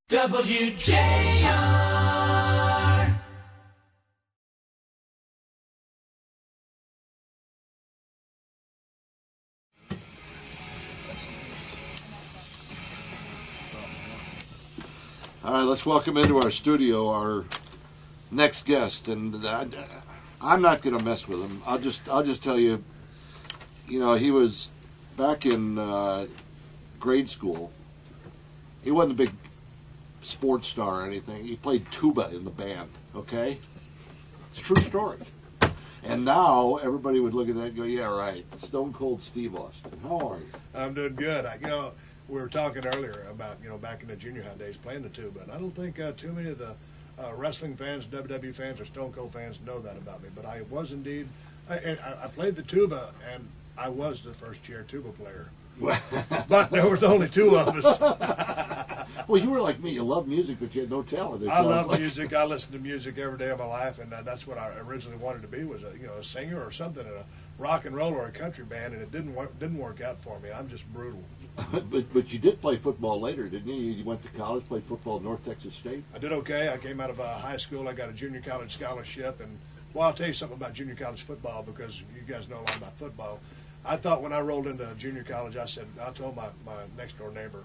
WJR. All right, let's welcome into our studio our next guest, and I'm not going to mess with him. I'll just tell you, he was back in grade school. He wasn't a big sports star or anything. He played tuba in the band. Okay, it's a true story. And now everybody would look at that and go, "Yeah, right, Stone Cold Steve Austin. How are you?" I'm doing good. We were talking earlier about, back in the junior high days playing the tuba, and I don't think too many of the wrestling fans, WWE fans, or Stone Cold fans know that about me. But I was indeed, I played the tuba, and I was the first chair tuba player. But there was only two of us. Well, you were like me. You loved music, but you had no talent. I love music. I listen to music every day of my life, and that's what I originally wanted to be, was a singer or something in a rock and roll or a country band, and it didn't work out for me. I'm just brutal. But you did play football later, didn't you? You went to college, played football at North Texas State. I did okay. I came out of high school. I got a junior college scholarship, and I'll tell you something about junior college football, because you guys know a lot about football. I thought when I rolled into junior college, I told my next door neighbor,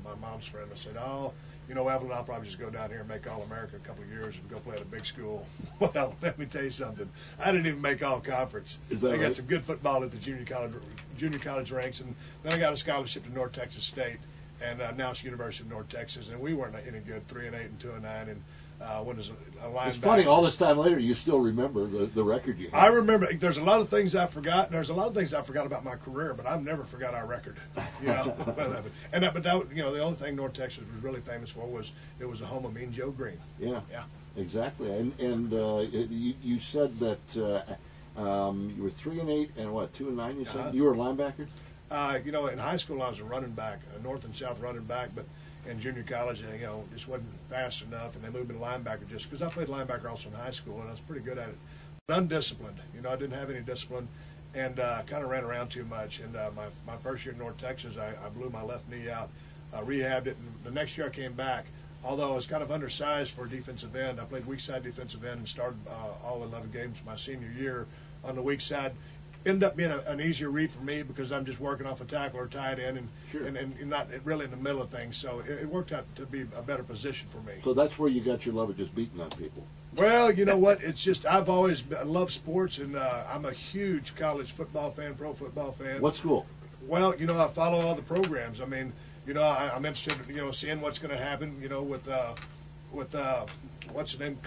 my mom's friend, I said, "Oh, Evelyn, I'll probably just go down here and make All-America a couple of years and go play at a big school." Well, let me tell you something. I didn't even make All-Conference. I got some good football at the junior college ranks, and then I got a scholarship to North Texas State, and now it's University of North Texas, and we weren't any good, 3-8 and 2-9, and when was a linebacker. It's funny, all this time later, you still remember the record you had. I remember. There's a lot of things I forgot, and there's a lot of things I forgot about my career, but I've never forgot our record. But the only thing North Texas was really famous for was it was the home of Mean Joe Green. Yeah, exactly. And you said that you were 3-8 and what, 2-9? You said you were a linebacker. In high school I was a running back, a north and south running back, but in junior college, just wasn't fast enough, and they moved me to linebacker just because I played linebacker also in high school, and I was pretty good at it. But undisciplined, I didn't have any discipline, and kind of ran around too much. And my first year in North Texas, I blew my left knee out, rehabbed it, and the next year I came back. Although I was kind of undersized for a defensive end, I played weak side defensive end and started all 11 games my senior year on the weak side. Ended up being an easier read for me because I'm just working off a tackle or tight end and not really in the middle of things. So it worked out to be a better position for me. So that's where you got your love of just beating on people. Well, you know what? It's just I've always loved sports, and I'm a huge college football fan, pro football fan. What school? Well, I follow all the programs. I mean, I'm interested in, seeing what's going to happen, with what's his name,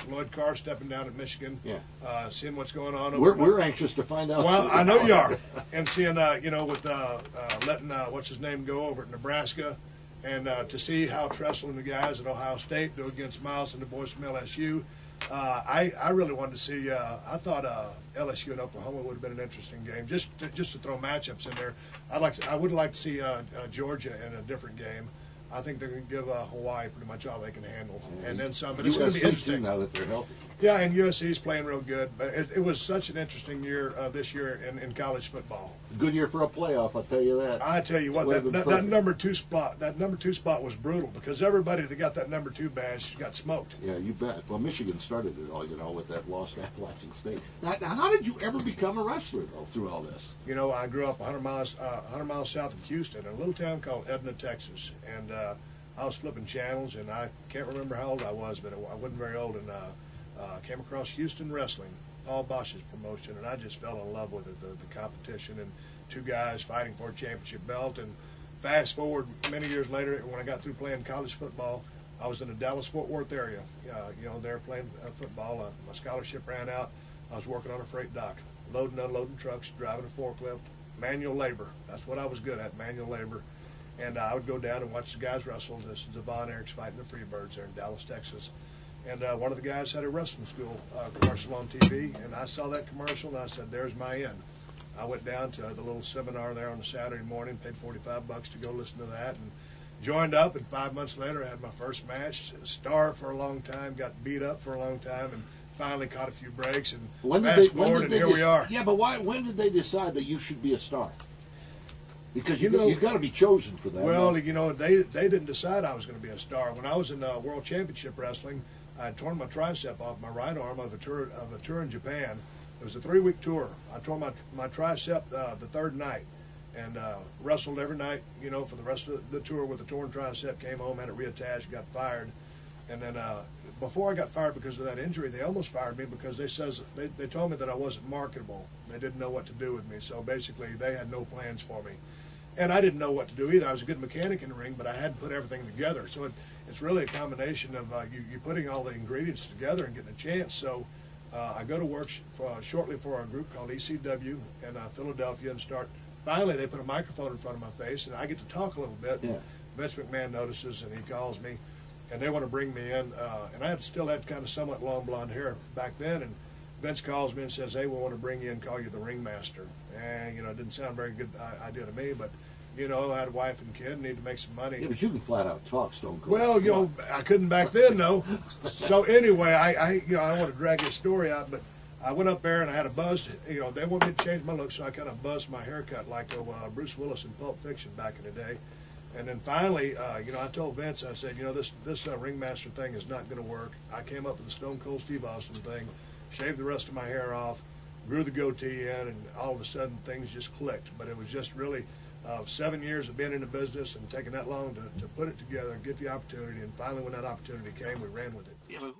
Lloyd Carr stepping down at Michigan. Yeah. Seeing what's going on over. We're anxious to find out. Well, I know you are, and seeing with letting what's his name go over at Nebraska, and to see how Tressel and the guys at Ohio State do against Miles and the boys from LSU. I really wanted to see. I thought LSU and Oklahoma would have been an interesting game, just to throw matchups in there. I would like to see Georgia in a different game. I think they're going to give Hawaii pretty much all they can handle, and then some. But it's going to be interesting now that they're healthy. Yeah, and USC's playing real good. But it was such an interesting year this year in college football. Good year for a playoff, I'll tell you that. I tell you what, that number two spot was brutal because everybody that got that number 2 badge got smoked. Yeah, you bet. Well, Michigan started it all, with that loss to Appalachian State. Now, how did you ever become a wrestler though through all this? I grew up 100 miles south of Houston in a little town called Edna, Texas, and I was flipping channels, and I can't remember how old I was, but I wasn't very old, and came across Houston Wrestling, Paul Bosch's promotion, and I just fell in love with it, the competition, and 2 guys fighting for a championship belt. And fast forward many years later, when I got through playing college football, I was in the Dallas-Fort Worth area, there playing football. My scholarship ran out. I was working on a freight dock, loading and unloading trucks, driving a forklift, manual labor. That's what I was good at, manual labor. And I would go down and watch the guys wrestle. This is Devon Eric's fighting the Freebirds there in Dallas, Texas. And one of the guys had a wrestling school commercial on TV, and I saw that commercial, and I said, "There's my end." I went down to the little seminar there on a Saturday morning, paid $45 to go listen to that, and joined up. And 5 months later, I had my first match. Starved for a long time, got beat up for a long time, and finally caught a few breaks. And fast forward, and here we are. Yeah, but when did they decide that you should be a star? Because You know- you got to be chosen for that. Well, right? you know, they didn't decide I was going to be a star. When I was in World Championship Wrestling, I had torn my tricep off my right arm of a tour in Japan. It was a 3-week tour. I tore my tricep the third night, and wrestled every night, you know, for the rest of the tour with a torn tricep. Came home, had it reattached, got fired, and then before I got fired because of that injury, they almost fired me because they told me that I wasn't marketable. They didn't know what to do with me, so basically they had no plans for me. And I didn't know what to do either. I was a good mechanic in the ring, but I hadn't put everything together. So it's really a combination of you putting all the ingredients together and getting a chance. So I go to work shortly for a group called ECW in Philadelphia and finally they put a microphone in front of my face and I get to talk a little bit. Yeah. Vince McMahon notices and he calls me and they want to bring me in. And I still had kind of somewhat long blonde hair back then. And Vince calls me and says, "Hey, we want to bring you in, call you the ringmaster." And, you know, it didn't sound a very good idea to me, but, you know, I had a wife and kid, need to make some money. Yeah, but you can flat out talk, Stone Cold. Well, you know, I couldn't back then, though. So anyway, I don't want to drag this story out, but I went up there and I had a buzz. You know, they wanted me to change my look, so I kind of buzzed my haircut like Bruce Willis in Pulp Fiction back in the day. And then finally, you know, I told Vince, I said, you know, this ringmaster thing is not going to work. I came up with the Stone Cold Steve Austin thing, shaved the rest of my hair off, grew the goatee in, and all of a sudden things just clicked. But it was just really 7 years of being in the business and taking that long to put it together, get the opportunity, and finally when that opportunity came, we ran with it. Yeah, but